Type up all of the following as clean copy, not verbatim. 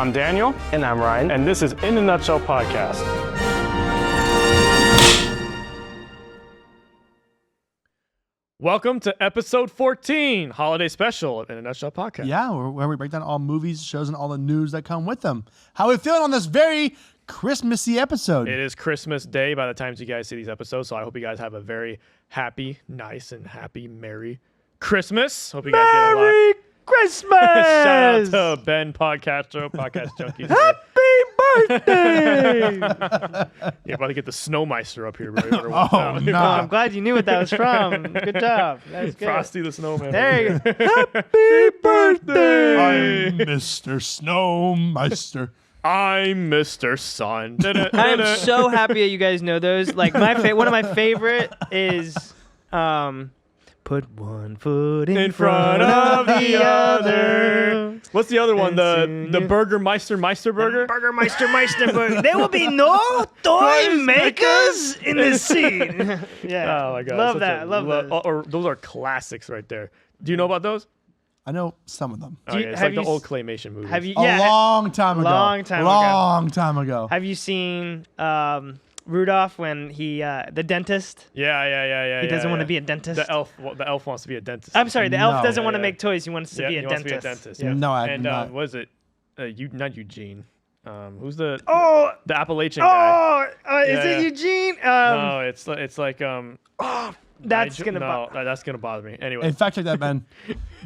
I'm Daniel. And I'm Ryan. And this is In a Nutshell Podcast. Welcome to episode 14, holiday special of In a Nutshell Podcast. Yeah, where we break down all movies, shows, and all the news that come with them. How are we feeling on this very Christmassy episode? It is Christmas Day by the time you guys see these episodes, so I hope you guys have a very happy, nice, and happy, Merry Christmas. Hope you guys get a lot. Merry Christmas! Shout out to Ben Podcast Junkies. Happy birthday! You're about to get the Snowmeister up here. Right? Oh, no. I'm glad you knew what that was from. Good job. That's good. Frosty the Snowman. There you go. Happy birthday! I'm Mr. Snowmeister. I'm Mr. Sun. I am so happy that you guys know those. Like one of my favorite is put one foot in front of the other. What's the other one? The Burgermeister Burger? Burger Burger. There will be no toy makers in this scene. Yeah. Oh my god. Love that. Love those. Those are classics right there. Do you know about those? I know some of them. Okay, it's like the old claymation movies. Have you? A Yeah. long time ago. Long time ago. Have you seen Rudolph when he the dentist? Yeah. He doesn't want to be a dentist. The elf wants to be a dentist. I'm sorry, the elf doesn't want to Yeah. make toys. He wants to be a he wants dentist. to be a dentist. Yeah. Yeah. No, I and not. was it? Not Eugene. Who's the Oh, the Appalachian guy? Is Yeah. it Eugene? No, it's like That's that's gonna bother me. Anyway. In fact, check that, Ben.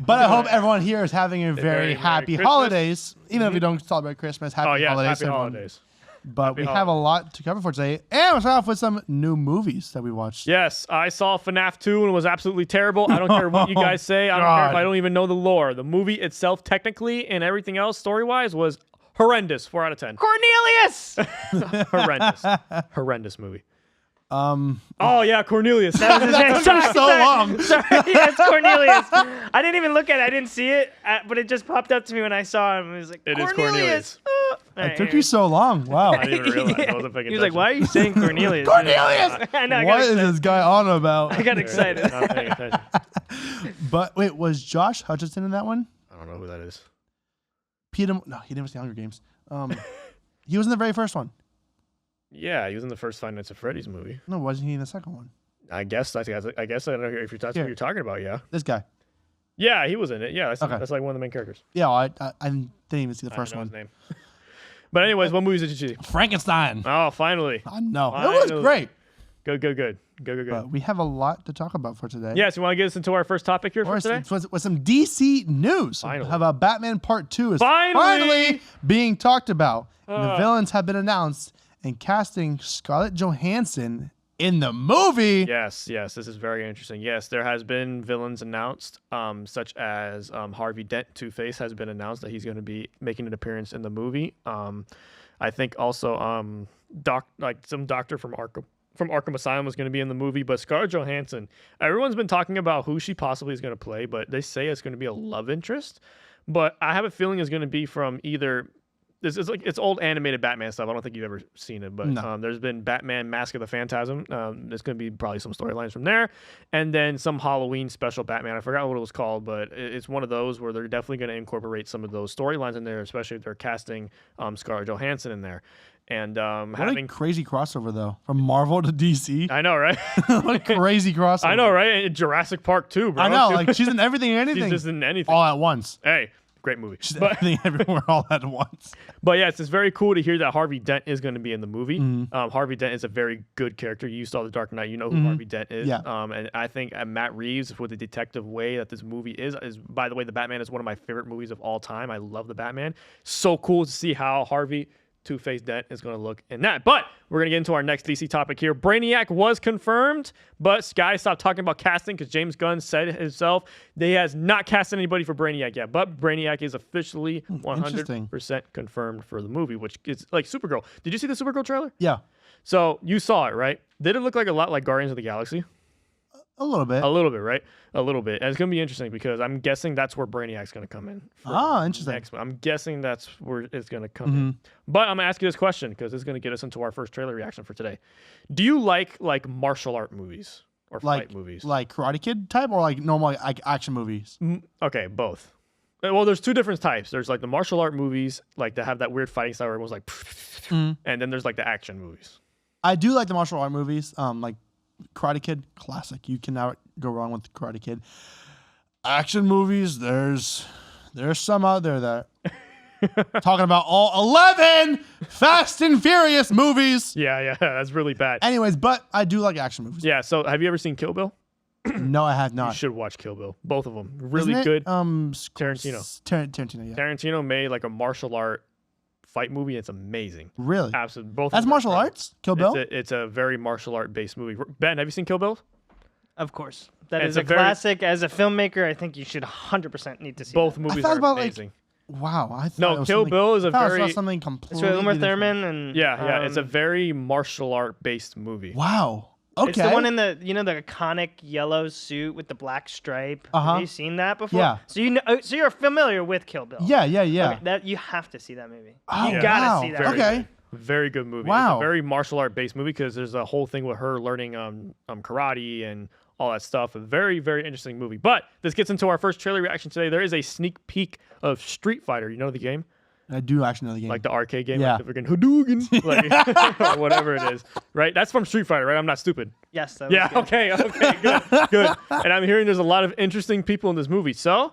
But I hope everyone here is having a very happy Christmas. holidays. Even if you don't celebrate Christmas, happy holidays. happy everyone. holidays. But we have a lot to cover for today. And we'll start off with some new movies that we watched. Yes, I saw FNAF 2 and it was absolutely terrible. I don't care what you guys say. I don't care if I don't even know the lore. The movie itself, technically, and everything else, story-wise, was horrendous. 4 out of 10. Cornelius. Horrendous movie. Oh, yeah, Cornelius. That was his name. took so long. Sorry, yes, Cornelius. I didn't even look at it. I didn't see it, but it just popped up to me when I saw him. It was like, It is Cornelius. It took you so long. Wow. I didn't even realize. I wasn't paying He was like, attention. why are you saying Cornelius? Cornelius! I know. What is this guy on about? I got excited. Not paying attention. But wait, was Josh Hutcherson in that one? I don't know who that is. No, he didn't see Hunger Games. He was in the very first one. Yeah, he was in the first Five Nights at Freddy's movie. No, wasn't he in the second one? I guess I don't know if that's what you're talking about. Yeah. This guy. Yeah, he was in it. Yeah, that's like one of the main characters. Yeah, I didn't even see the I first don't know one. his name. But anyways, what movies did you see? Frankenstein. Oh, finally. I know. It was great. Good. But we have a lot to talk about for today. Yes, you want to get us into our first topic here for today? With some DC news. Finally. How about Batman Part 2 is Finally being talked about. And the villains have been announced, and casting Scarlett Johansson in the movie. Yes, this is very interesting. Yes, there has been villains announced, such as Harvey Dent, Two-Face has been announced that he's going to be making an appearance in the movie. I think also some doctor from Arkham Asylum was going to be in the movie, but Scarlett Johansson, everyone's been talking about who she possibly is going to play, but they say it's going to be a love interest. But I have a feeling it's going to be from either. It's old animated Batman stuff. I don't think you've ever seen it, but No. There's been Batman Mask of the Phantasm. There's going to be probably some storylines from there, and then some Halloween special Batman. I forgot what it was called, but it's one of those where they're definitely going to incorporate some of those storylines in there, especially if they're casting Scarlett Johansson in there. And What a crazy crossover, though. From Marvel to DC. I know, right? What a crazy crossover. I know, right? And Jurassic Park too, bro. I know. Like, she's in everything and anything. She's just in anything. All at once. Hey, great movie. She's in everything everywhere all at once. But yeah, it's very cool to hear that Harvey Dent is going to be in the movie. Mm-hmm. Harvey Dent is a very good character. You saw The Dark Knight. You know who Harvey Dent is. Yeah. And I think Matt Reeves, with the detective way that this movie is, by the way, The Batman is one of my favorite movies of all time. I love The Batman. So cool to see how Harvey Two-Face Dent is going to look in that. But we're going to get into our next DC topic here. Brainiac was confirmed, but guys, stop talking about casting because James Gunn said himself that he has not cast anybody for Brainiac yet. But Brainiac is officially 100% confirmed for the movie, which is like Supergirl. Did you see the Supergirl trailer? Yeah. So you saw it, right? Did it look like a lot like Guardians of the Galaxy? A little bit. A little bit, right? A little bit. And it's going to be interesting because I'm guessing that's where Brainiac's going to come in. Interesting. Next one. I'm guessing that's where it's going to come in. But I'm going to ask you this question because it's going to get us into our first trailer reaction for today. Do you like martial art movies or fight movies? Like Karate Kid type or like normal like action movies? Okay, both. Well, there's two different types. There's like the martial art movies, like that have that weird fighting style where it was like, and then there's like the action movies. I do like the martial art movies. Like Karate Kid, classic. You cannot go wrong with Karate Kid. Action movies, there's some out there that talking about all 11 Fast and Furious movies. Yeah, that's really bad. Anyways, but I do like action movies. Yeah, so have you ever seen Kill Bill? No, I have You not. should watch Kill Bill. Both of them. Really Isn't it, good. Tarantino. Tarantino, yeah. Tarantino made like a martial art fight movie. It's amazing. Really? Absolutely. Both. That's martial arts? Kill Bill? It's a very martial art based movie. Ben, have you seen Kill Bill? Of course. That It's is a a very- classic. As a filmmaker, I think you should 100% need to see Both that. movies thought are about, like, amazing. Wow. I thought No, it was Kill something- Bill is a I thought it very was something It's completely with Uma different. Thurman and yeah. It's a very martial art based movie. Wow. Okay. It's the one in the the iconic yellow suit with the black stripe. Uh-huh. Have you seen that before? Yeah. So so you're familiar with Kill Bill. Yeah. Okay, that you have to see that movie. Oh, You gotta wow. see that. Very Okay. good. Very good movie. It's Wow. a very martial art based movie because there's a whole thing with her learning karate and all that stuff. A very, very interesting movie. But this gets into our first trailer reaction today. There is a sneak peek of Street Fighter. You know the game? I do actually know the game. Like the arcade game? Yeah. Like the freaking Hadouken? Like, or whatever it is. Right? That's from Street Fighter, right? I'm not stupid. Yes. That was Yeah, good. okay, good. And I'm hearing there's a lot of interesting people in this movie. So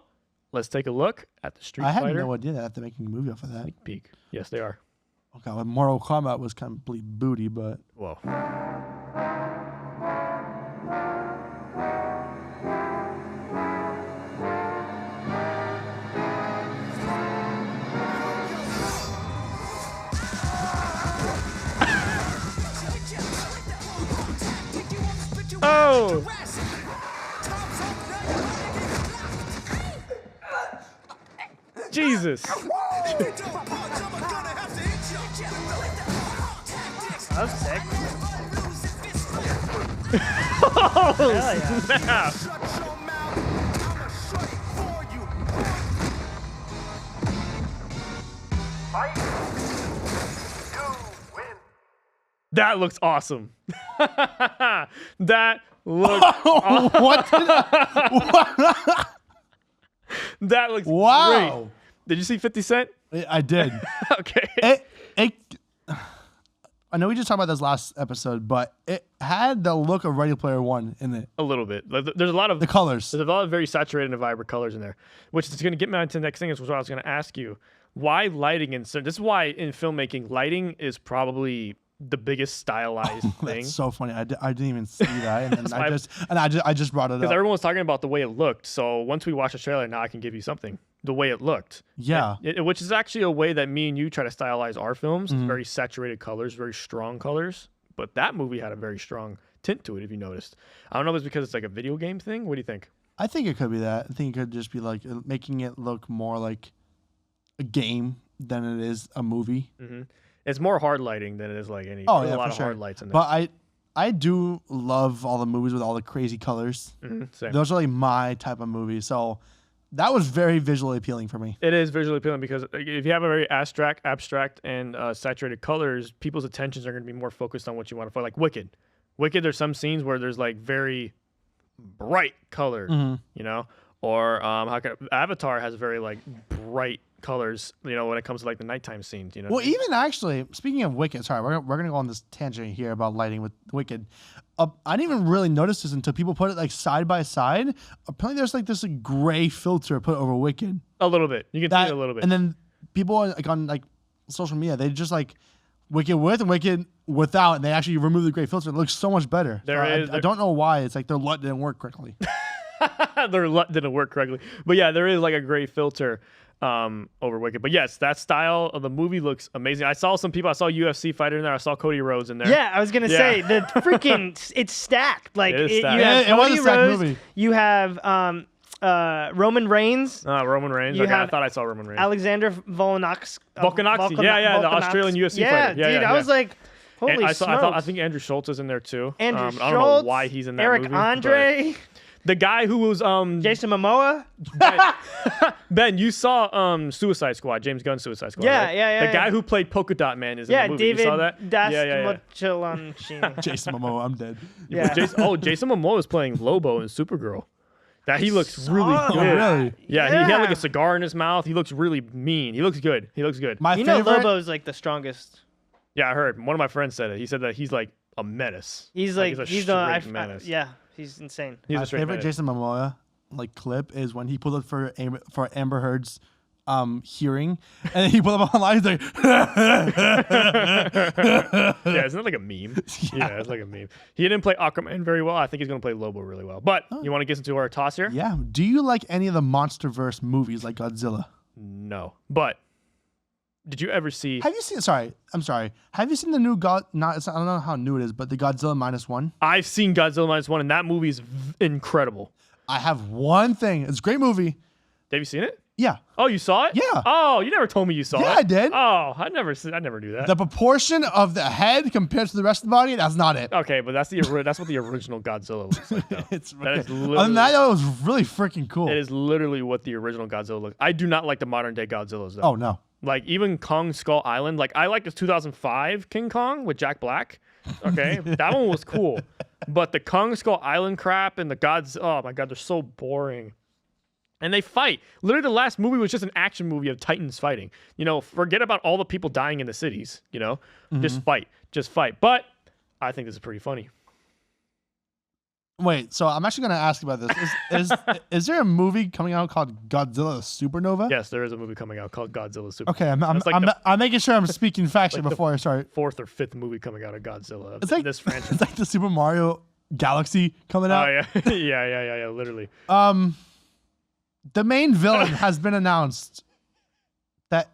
let's take a look at the Street I had Fighter no idea that they're making a movie off of that. sneak peek. Yes, they are. Okay, well, Mortal Kombat was complete booty, but Whoa. Oh! Jesus. That was sick. Oh, Hell yeah. snap. That looks awesome. That looks what? that looks Wow. great. Did you see 50 Cent? I did. Okay. I know we just talked about this last episode, but it had the look of Ready Player One in it. A little bit. There's a lot of The colors. There's a lot of very saturated and vibrant colors in there, which is going to get me on to the next thing. Is what I was going to ask you. Why lighting in certain? This is why in filmmaking, lighting is probably the biggest stylized thing. That's so funny. I didn't even see that, and why- I just brought it Because up. everyone was talking about the way it looked. So once we watch the trailer, now I can give you something. The way it looked. Yeah. Which is actually a way that me and you try to stylize our films. Mm-hmm. It's very saturated colors, very strong colors. But that movie had a very strong tint to it, if you noticed. I don't know if it's because it's like a video game thing. What do you think? I think it could be that. I think it could just be like making it look more like a game than it is a movie. It's more hard lighting than it is like any. Oh there's yeah, a lot for of sure. hard lights in there. But I do love all the movies with all the crazy colors. Same. Those are like my type of movie. So that was very visually appealing for me. It is visually appealing because if you have a very abstract and saturated colors, people's attentions are going to be more focused on what you want to find. Like Wicked. There's some scenes where there's like very bright color, you know? Or Avatar has very like bright colors, you know, when it comes to like the nighttime scenes, you know? Well, even actually, speaking of Wicked, sorry, we're gonna go on this tangent here about lighting with Wicked. I didn't even really notice this until people put it like side by side. Apparently, there's like this like, gray filter put over Wicked. A little bit. You can see it a little bit. And then people like on like social media, they just like Wicked with and Wicked without, and they actually remove the gray filter. It looks so much better. I don't know why. It's like their LUT didn't work correctly. Their LUT didn't work correctly. But yeah, there is like a gray filter over Wicked. But yes, that style of the movie looks amazing. I saw some people. I saw UFC fighter in there. I saw Cody Rhodes in there. Yeah, I was gonna Yeah. say the freaking it's stacked. Like It is stacked. you have Yeah, it was a Cody stacked Rhodes, movie. you have Roman Reigns, Roman Reigns. You Okay, I have thought I saw Roman Reigns. Alexander Volkanovski. Volkanovski. Yeah, the Australian UFC yeah, fighter. Yeah, dude, yeah, I was yeah. like, holy And I smokes. think Andrew Schultz is in there too. Andrew I Schultz, don't know why he's in that Eric movie. Andre, but the guy who was Jason Momoa. Ben, you saw Suicide Squad, James Gunn's Suicide Squad. Yeah, right? yeah, The yeah. guy who played Polka Dot Man is in Yeah, the movie. David You saw that? Dastmalchian. Jason Momoa, I'm dead. Yeah. Jason Momoa is playing Lobo in Supergirl. That he looks really Oh, good. really? Yeah, he had like a cigar in his mouth. He looks really mean. He looks good. He looks good. My You know, favorite. Lobo's like the strongest. Yeah, I heard. One of my friends said it. He said that he's like a menace. He's like like he's a straight menace. yeah, he's insane. He's My a straight favorite menace. Jason Momoa like clip is when he pulled up for Amber Heard's hearing, and then he pulled up online. He's like, Yeah, isn't that like a meme? Yeah, it's like a meme. He didn't play Aquaman very well. I think he's gonna play Lobo really well. But you want to get into our toss here? yeah. Do you like any of the MonsterVerse movies like Godzilla? No. But did you ever see? Have you seen? Sorry, I'm sorry. Have you seen the new God? Not I don't know how new it is, but the Godzilla -1. I've seen Godzilla -1, and that movie is incredible. I have one thing. It's a great movie. Have you seen it? Yeah. Oh, you saw it? Yeah. Oh, you never told me you saw it. Yeah, I did. Oh, I never knew that. The proportion of the head compared to the rest of the body, that's not it. Okay, but that's that's what the original Godzilla looks like. Though. It's That is other than literally- that, it was really freaking cool. It is literally what the original Godzilla looks. I do not like the modern day Godzillas though. Oh no. Like even Kong Skull Island, like I like the 2005 King Kong with Jack Black. Okay, that one was cool, but the Kong Skull Island crap and the gods, oh my god, they're so boring. And they fight. Literally, the last movie was just an action movie of Titans fighting. You know, forget about all the people dying in the cities. You know, just fight. But I think this is pretty funny. Wait, so I'm actually gonna ask you about this. Is there a movie coming out called Godzilla Supernova? Yes, there is a movie coming out called Godzilla Super. Okay, I'm That's like the I'm making sure I'm speaking facts like here before I start. fourth or fifth movie coming out of Godzilla. It's like this franchise. It's like the Super Mario Galaxy coming Oh out. yeah, yeah, literally. The main villain has been announced that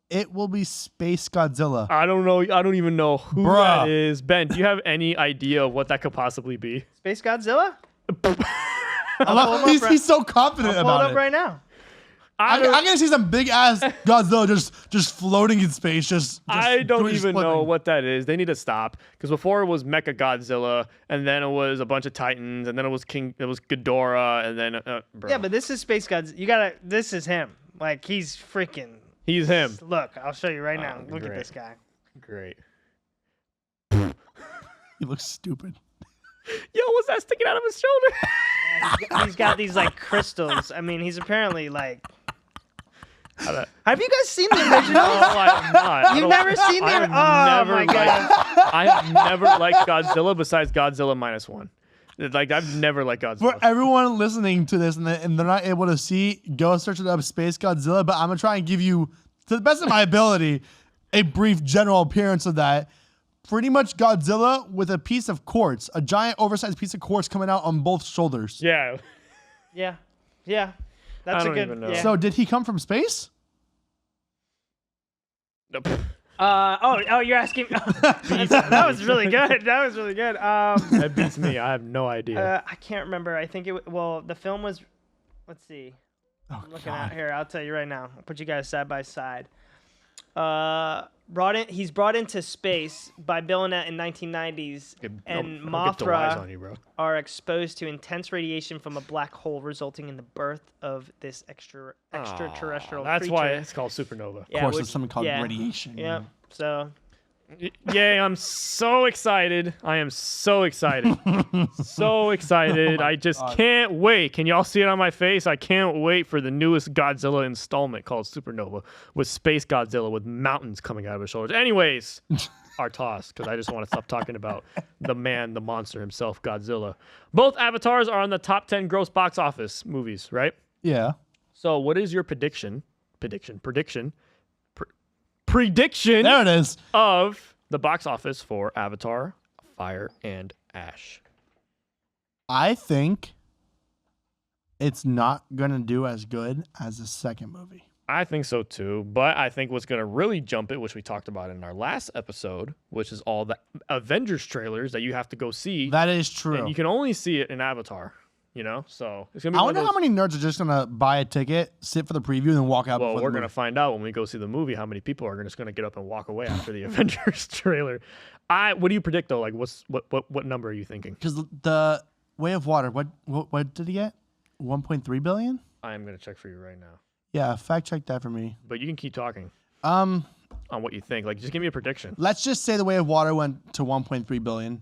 it will be Space Godzilla. I don't know. I don't even know who Bruh. that is. Ben, do you have any idea of what that could possibly be? Space Godzilla? I love, pull him up he's so confident Pull it about up it. right now. I'm gonna see some big ass Godzilla just floating in space. Just I don't doing even split know thing. what that is. They need to stop because before it was Mecha Godzilla, and then it was a bunch of Titans, and then it was Ghidorah, and then bro. Yeah, but this is Space Godzilla. You gotta. This is him. Like he's freaking. he's him. Look, I'll show you right now. Oh, Look at great. this guy. Great. He looks stupid. Yo, what's that sticking out of his shoulder? He's got these like crystals. I mean, he's apparently like. How that- Have you guys seen the No, original? I have not. I You've don't- never seen I the? have Oh never my liked- god! I have never liked Godzilla besides Godzilla -1. Like I've never liked For Godzilla. everyone listening to this and they're not able to see, go search it up, Space Godzilla. But I'm gonna try and give you, to the best of my ability, a brief general appearance of that. Pretty much Godzilla with a piece of quartz, a giant oversized piece of quartz coming out on both shoulders. Yeah. Yeah, yeah. That's I a don't good. even know. Yeah. So did he come from space? Nope. Oh, you're asking. That was really good. That was really good. That beats me. I have no idea. I can't remember. I think it. Well, the film was. Let's see. Oh, I'm looking out here. I'll tell you right now. I'll put you guys side by side. He's brought into space by Billnet in 1990s, and Don't get the wise Mothra on you, bro. are exposed to intense radiation from a black hole, resulting in the birth of this extraterrestrial That's creature. why it's called Supernova. Yeah, Of course, which- there's something called yeah. radiation. Yeah. So Yay, I'm so excited. I am so excited. So excited. I just can't wait. Can y'all see it on my face? I can't wait for the newest Godzilla installment called Supernova with Space Godzilla with mountains coming out of his shoulders. Anyways, our toss, because I just want to stop talking about the man, the monster himself, Godzilla. Both avatars are on the top 10 gross box office movies, right? Yeah. So what is your prediction There it is. of the box office for Avatar, Fire and Ash? I think it's not gonna do as good as the second movie. I think so too, but I think what's going to really jump it, which we talked about in our last episode, which is all the Avengers trailers that you have to go see. That is true. And you can only see it in Avatar, you know? So it's going to be I one of wonder how those- many nerds are just gonna buy a ticket, sit for the preview, and then walk out. Well, before we're the going to movie. find out when we go see the movie how many people are just going to get up and walk away after the Avengers trailer. What do you predict though? Like what number are you thinking? Because the Way of Water, what did he get? 1.3 billion. I am going to check for you right now. Yeah, fact check that for me. But you can keep talking Um, on what you think. Like just give me a prediction. let's just say the Way of Water went to 1.3 billion.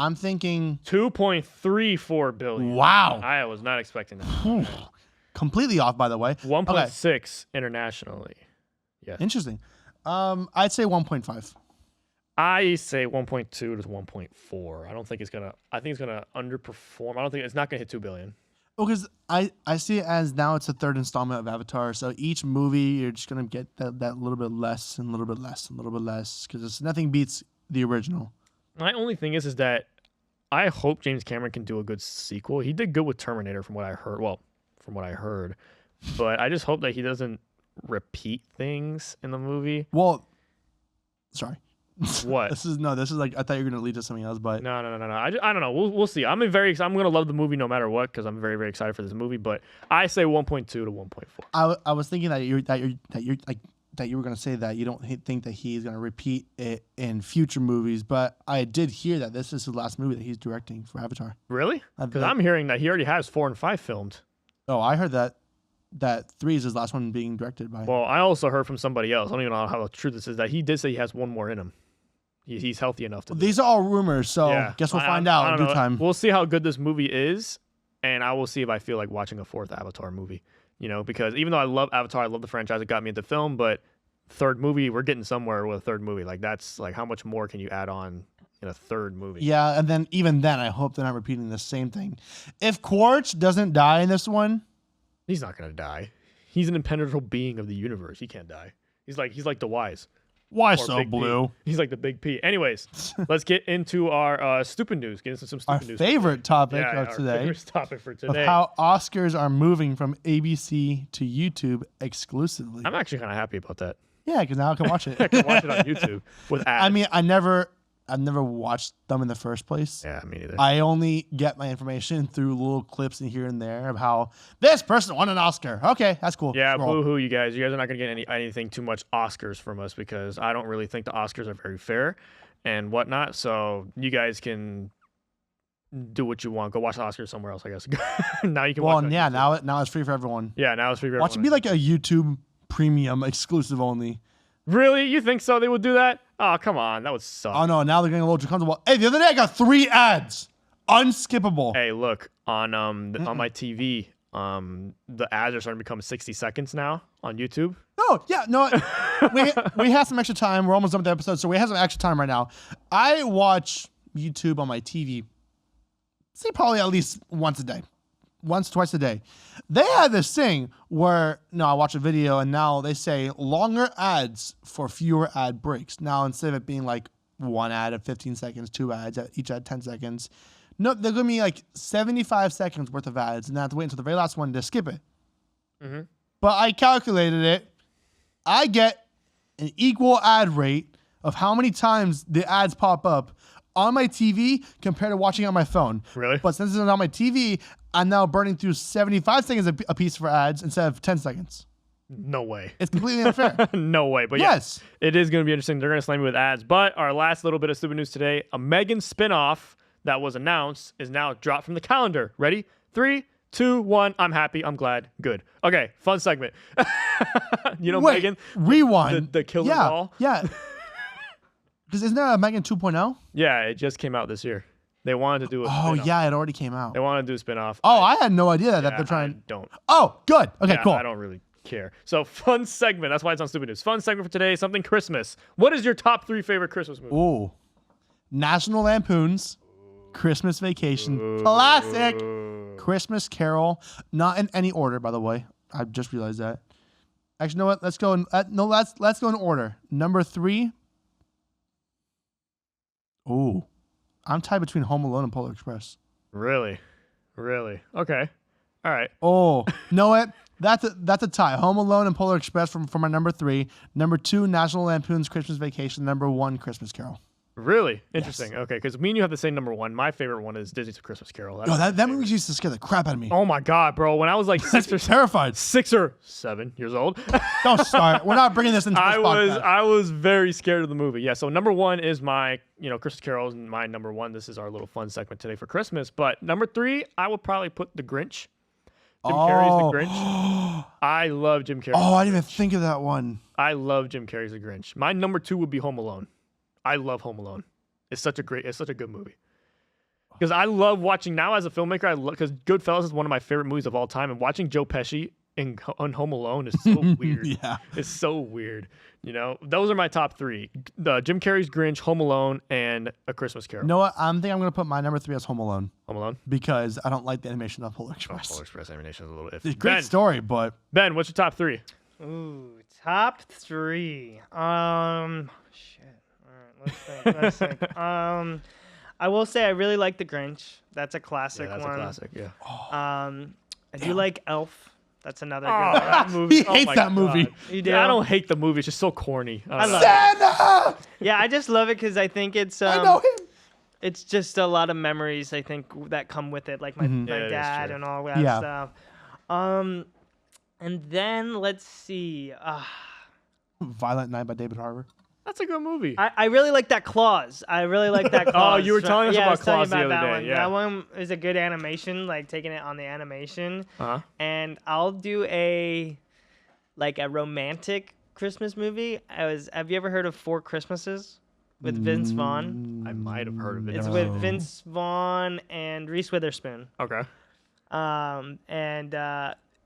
I'm thinking 2.34 billion. Wow. I was not expecting that. completely off, by the way. 1.6 internationally. Yes. Interesting. I'd say 1.5. I say 1.2 to 1.4. I don't think it's gonna. I think it's gonna underperform. I don't think it's not gonna hit 2 billion. Well, because I see it as now it's the third installment of Avatar. So each movie you're just gonna get that little bit less and a little bit less and a little bit less because nothing beats the original. My only thing is that I hope James Cameron can do a good sequel. He did good with Terminator, from what I heard. Well, from what I heard, but I just hope that he doesn't repeat things in the movie. Well, sorry. What? This is like I thought you were gonna lead to something else, but No. I don't know. We'll see. I'm gonna love the movie no matter what because I'm very, very excited for this movie. But I say 1.2 to 1.4. I was thinking that you were gonna say that you don't think that he's gonna repeat it in future movies, but I did hear that this is his last movie that he's directing for Avatar. Really? Because I'm hearing that he already has 4 and 5 filmed. Oh, I heard that 3 is his last one being directed by. Well, I also heard from somebody else. I don't even know how true this is. That he did say he has one more in him. He's healthy enough to. These are all rumors, so Yeah. guess we'll find out in due time. We'll see how good this movie is, and I will see if I feel like watching a 4th Avatar movie. Because even though I love Avatar, I love the franchise, it got me into film, but third movie, we're getting somewhere with a third movie. Like that's like how much more can you add on in a third movie? Yeah, and then even then, I hope they're not repeating the same thing. If Quaritch doesn't die in this one, He's not gonna die. He's an impenetrable being of the universe. He can't die. He's like the Wise. why Or so Big P. blue? He's like the big P. Anyways, let's get into our stupid news. Get into some Our stupid news. favorite topic Yeah, of our today. favorite topic for Of today. how Oscars are moving from ABC to YouTube exclusively. I'm actually kind of happy about that. Yeah, because now I can watch it. I can watch it on YouTube with ads. I mean, I've never watched them in the first place. yeah, me neither. I only get my information through little clips and here and there of how this person won an Oscar. Okay, that's cool. Yeah, Scroll. boo-hoo, you guys. You guys are not going to get anything too much Oscars from us because I don't really think the Oscars are very fair and whatnot. So you guys can do what you want. Go watch the Oscars somewhere else, I guess. Now you can watch Well, it. yeah, now it's free for everyone. Yeah, now it's free for Watch it everyone. be like a YouTube premium exclusive only. Really? You think so? They would do that? Oh, come on. That would suck. Oh no, now they're getting a little comfortable. Hey, the other day I got 3 ads. Unskippable. Hey, look, on my TV, the ads are starting to become 60 seconds now on YouTube. No, yeah, no. we have some extra time. We're almost done with the episode, so we have some extra time right now. I watch YouTube on my TV, say probably at least once, twice a day. They had this thing where I watch a video and now they say longer ads for fewer ad breaks. Now instead of it being like 1 ad at 15 seconds, 2 ads at each ad 10 seconds, no, they're gonna be like 75 seconds worth of ads, and I have to wait until the very last one to skip it. Mm-hmm. But I calculated it. I get an equal ad rate of how many times the ads pop up on my TV compared to watching on my phone. Really? But since it's on my TV, I'm now burning through 75 seconds a piece for ads instead of 10 seconds. No way. It's completely unfair. No way. But Yes. yeah, it is going to be interesting. They're going to slam me with ads. But our last little bit of stupid news today, a Megan spinoff that was announced is now dropped from the calendar. Ready? 3, 2, 1. I'm happy. I'm glad. Good. Okay. Fun segment. Wait, Megan, rewind. the killer yeah, doll. Yeah. Because isn't there a Megan 2.0? Yeah, it just came out this year. They wanted to do a Oh, spin-off. yeah, it already came out. They wanted to do a spin-off. Oh, I had no idea that Yeah, they're trying. I don't. Oh, good. Okay, Yeah, cool. I don't really care. So fun segment. That's why it's on Stupid News. Fun segment for today. Something Christmas. What is your top 3 favorite Christmas movies? Ooh. National Lampoon's Christmas Vacation. Classic. Christmas Carol. Not in any order, by the way. I just realized that. Actually, you know what? Let's go in let's go in order. Number 3. Ooh. I'm tied between Home Alone and Polar Express. Really? Okay. All right. Oh, know what? That's a tie. Home Alone and Polar Express for my number 3. Number 2, National Lampoon's Christmas Vacation. Number 1, Christmas Carol. Really? Interesting. Okay, because me and you have the same number 1. My favorite one is Disney's A Christmas Carol. Yo, that movie used to scare the crap out of me. Oh my God, bro. When I was like 6 or Terrified. 6 or 7 years old, Don't start. We're not bringing this into this podcast. I was very scared of the movie. Yeah, so number 1 is my, Christmas Carol is my number 1. This is our little fun segment today for Christmas. But number 3, I would probably put The Grinch. Jim Carrey's The Grinch. I love Jim Carrey. Oh, I didn't even think of that one. I love Jim Carrey's The Grinch. My number 2 would be Home Alone. I love Home Alone. It's such a good movie. Because I love watching now as a filmmaker. I love because Goodfellas is one of my favorite movies of all time, and watching Joe Pesci on Home Alone is so weird. Yeah. It's so weird. You know, those are my top three: Jim Carrey's Grinch, Home Alone, and A Christmas Carol. You know what? I'm gonna put my number 3 as Home Alone Home Alone. because I don't like the animation of Polar Express. Polar Express animation is a little iffy. It's a great story, but Ben, what's your top three? Ooh, top 3. Shit. All right, let's think. I will say I really like The Grinch. That's a classic Yeah, that's one. a classic. Yeah. I do like Elf. That's another good Oh, one. that movie. He hates my that movie. God. You do? Yeah, I don't hate the movie. It's just so corny. I love Santa! Yeah, I just love it because I think it's I know him. it's just a lot of memories I think that come with it, like my Yeah, it is dad true. and all that Yeah. stuff. And then let's see. Violent Night by David Harbour. That's a good movie. I really like that clause. I really like that clause. you were telling us I about was telling you Claws the other that day, one. yeah. That one is a good animation, like taking it on the animation. Uh-huh. And I'll do a romantic Christmas movie. Have you ever heard of Four Christmases with Vince Vaughn? I might have heard of it. It's No. with Vince Vaughn and Reese Witherspoon. Okay.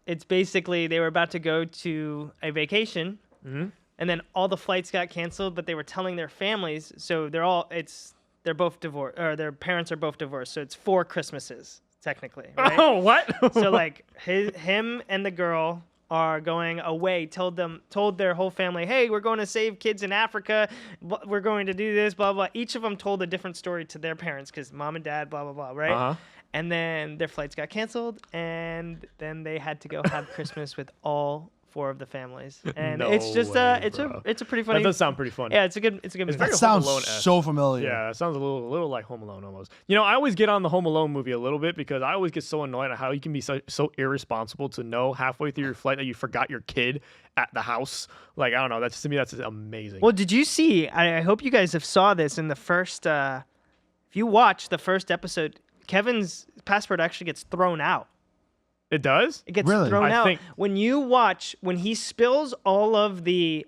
It's basically they were about to go to a vacation, and then all the flights got canceled. But they were telling their families, so they're both divorced, or their parents are both divorced. So it's 4 Christmases technically, right? Oh, what? So like him and the girl are going away. Told their whole family, hey, we're going to save kids in Africa. We're going to do this, blah blah. Each of them told a different story to their parents because mom and dad, blah blah blah, right? Uh-huh. And then their flights got canceled, and then they had to go have Christmas with all 4 of the families. And No it's just way, it's bro. a pretty funny. That does sound pretty fun. Yeah, it's a good movie. very That Home sounds Alone-esque. so familiar. Yeah, it sounds a little like Home Alone almost. You know, I always get on the Home Alone movie a little bit because I always get so annoyed at how you can be so irresponsible to know halfway through your flight that you forgot your kid at the house. Like, I don't know. That's to me, that's amazing. Well, did you see? I hope you guys have saw this in the first. If you watch the first episode, Kevin's passport actually gets thrown out. It does? It gets Really? thrown I out think- when you watch when he spills all of the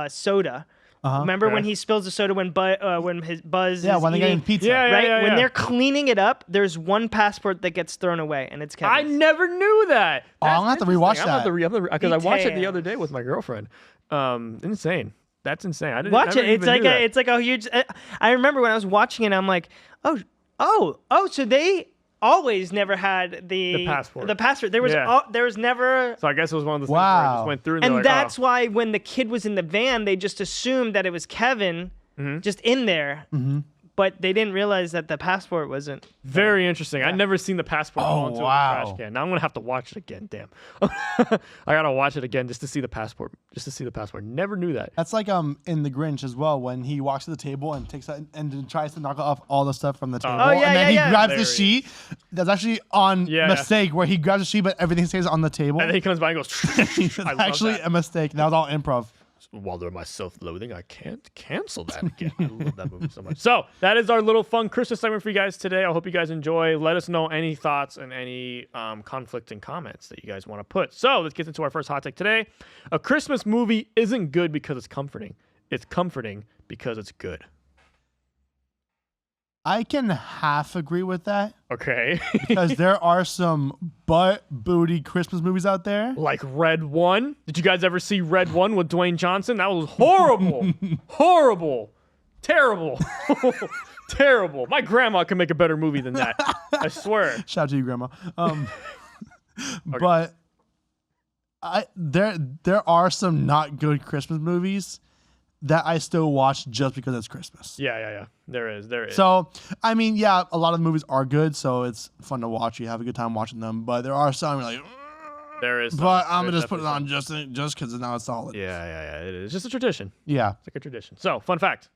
soda. Remember when Okay. he spills the soda when his Buzz Yeah, is when they're eating, getting pizza. Yeah, right? yeah, When yeah. they're cleaning it up, there's one passport that gets thrown away, and it's I Kevin's. never knew that. Oh, I'm gonna have to rewatch that. Because I watched it the other Details. day with my girlfriend. Insane. That's insane. I didn't Watch I it. never It's even like knew that. it's like a huge. I remember when I was watching it, I'm like, oh. So they always never had The passport. The passport. There was Yeah. there was never. So I guess it was one of those things where I Wow. just went through and, And they're like, that's oh. why when the kid was in the van, they just assumed that it was Kevin, just in there. But they didn't realize that the passport wasn't. Very interesting. I'd never seen the passport fall into a wow. trash can. Now I'm gonna have to watch it again. Damn. I gotta watch it again just to see the passport. Never knew that. That's like in The Grinch as well when he walks to the table and takes that and then tries to knock off all the stuff from the table. Oh, yeah, and then yeah, he yeah. grabs the Hilarious. sheet. That's actually on Yeah, yeah. mistake where he grabs the sheet but everything stays on the table. And then he comes by and goes. It's I love actually that. a mistake. That was all improv. While they're my self-loathing, I can't cancel that again. I love that movie so much. So that is our little fun Christmas segment for you guys today. I hope you guys enjoy. Let us know any thoughts and any conflicting comments that you guys want to put. So let's get into our first hot take today. A Christmas movie isn't good because it's comforting. It's comforting because it's good. I can half agree with that Okay. because there are some butt booty Christmas movies out there. Like Red One. Did you guys ever see Red One with Dwayne Johnson? That was horrible. Horrible. Terrible. Terrible. My grandma could make a better movie than that. I swear. Shout out to you, Grandma. But there are some not good Christmas movies that I still watch just because it's Christmas. Yeah. There is. So, I mean, yeah, a lot of the movies are good, so it's fun to watch. You have a good time watching them. But there are some you're like, There is. but I'm gonna there's just put it on definitely just because now it's solid. some. Yeah. It is just a tradition. Yeah. It's like a tradition. So, fun fact.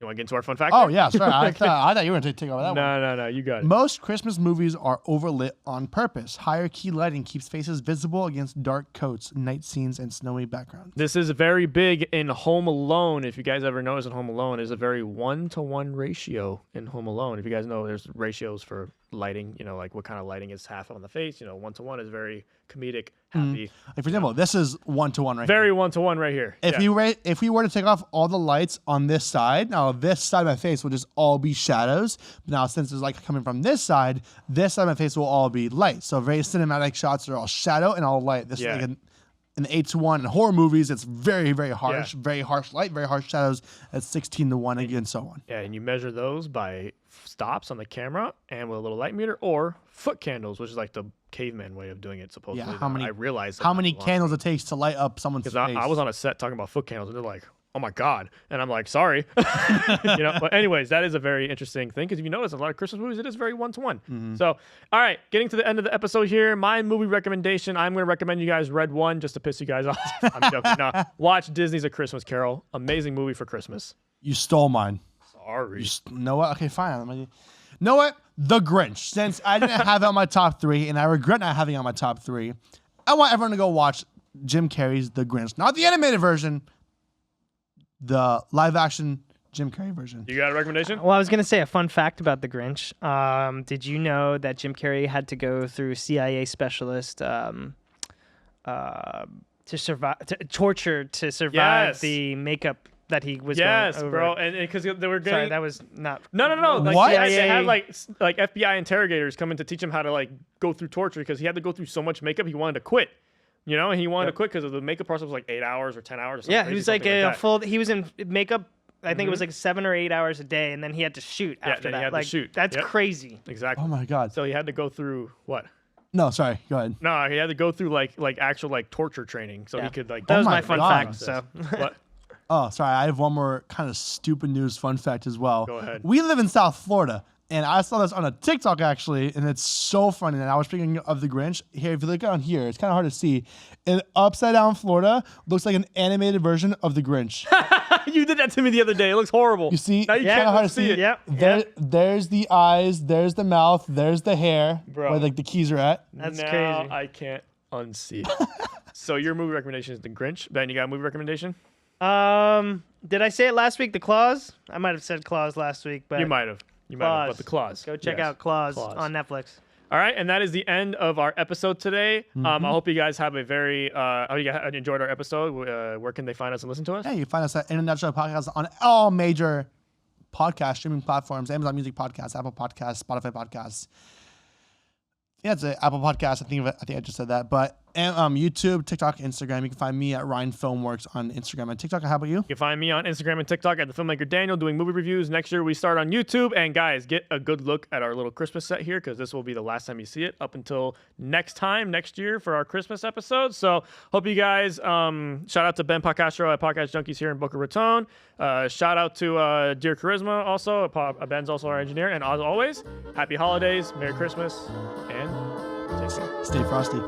You want to get into our fun fact? Oh here? yeah, sorry. I thought you were going to take over that one. No. You got it. Most Christmas movies are overlit on purpose. Higher key lighting keeps faces visible against dark coats, night scenes, and snowy backgrounds. This is very big in Home Alone. If you guys ever notice in Home Alone, is a very 1-to-1 ratio in Home Alone. If you guys know, there's ratios for lighting, like what kind of lighting is half on the face. 1-to-1 is very comedic, happy. Like for example, this is 1-to-1 right Very here. 1-to-1 right here. If we were to take off all the lights on this side, now this side of my face will just all be shadows. Now since it's like coming from this side of my face will all be light. So very cinematic shots are all shadow and all light. This is like an 8-to-1 in horror movies. It's very, very harsh, very harsh light, very harsh shadows. At 16-to-1 again, so on. Yeah, and you measure those by stops on the camera and with a little light meter, or foot candles, which is like the caveman way of doing it. Supposedly, I realized how many candles it takes to light up someone's face. I was on a set talking about foot candles, and they're like, "Oh my god!" And I'm like, "Sorry," But anyways, that is a very interesting thing because if you notice, a lot of Christmas movies it is very 1-to-1. So, all right, getting to the end of the episode here, my movie recommendation. I'm going to recommend you guys Red One just to piss you guys off. I'm joking. No, watch Disney's A Christmas Carol. Amazing movie for Christmas. You stole mine. Sorry. You know what? Okay, fine. You know what? The Grinch. Since I didn't have it on my top 3, and I regret not having it on my top 3, I want everyone to go watch Jim Carrey's The Grinch. Not the animated version, the live-action Jim Carrey version. You got a recommendation? Well, I was going to say a fun fact about The Grinch. Did you know that Jim Carrey had to go through CIA specialist to torture to survive the makeup that he was going over? Bro, and because they were getting... Sorry, that was not... No. Like, what? They had like FBI interrogators coming to teach him how to like go through torture because he had to go through so much makeup he wanted to quit. And he wanted to quit because of the makeup process was like 8 hours or 10 hours or something. Yeah, he was like a full... He was in makeup, I think it was Mm-hmm. like 7 or 8 hours a day, and then he had to shoot after then that. he had to shoot. That's Yep. crazy. Exactly. Oh my God. So he had to go through what? No, sorry. Go ahead. No, he had to go through like actual like torture training so Yeah. he could like... That was my my fun God. fact, so... What? Oh, sorry. I have one more kind of stupid news fun fact as well. Go ahead. We live in South Florida, and I saw this on a TikTok actually, and it's so funny. And I was speaking of the Grinch. Here, if you look down here, it's kind of hard to see. In upside down Florida looks like an animated version of the Grinch. You did that to me the other day. It looks horrible. You see? Now you It's can't kinda hard to see see. it. Yep. There's the eyes, there's the mouth, there's the hair, Bro. where like the keys are at. That's now crazy. I can't unsee it. So your movie recommendation is The Grinch. Ben, you got a movie recommendation? Did I say it last week? The Claws? I might have said Claws last week, but You might have. But the Claws. Go check Yes. out Claws Claws. on Netflix. All right, and that is the end of our episode today. I hope you guys have a very you guys enjoyed our episode. Where can they find us and listen to us? Yeah, you can find us at International Podcast on all major podcast streaming platforms: Amazon Music Podcasts, Apple Podcasts, Spotify Podcasts. Yeah, it's an Apple Podcast. I think I just said that. But YouTube, TikTok, Instagram. You can find me at Ryan Filmworks on Instagram and TikTok. How about you? You can find me on Instagram and TikTok at the Filmmaker Daniel doing movie reviews. Next year we start on YouTube. And guys, get a good look at our little Christmas set here because this will be the last time you see it up until next year for our Christmas episode. So hope you guys, shout out to Ben Podcastro at Podcast Junkies here in Boca Raton. Shout out to Dear Charisma also. Ben's also our engineer. And as always, happy holidays, Merry Christmas, and take care. Stay frosty.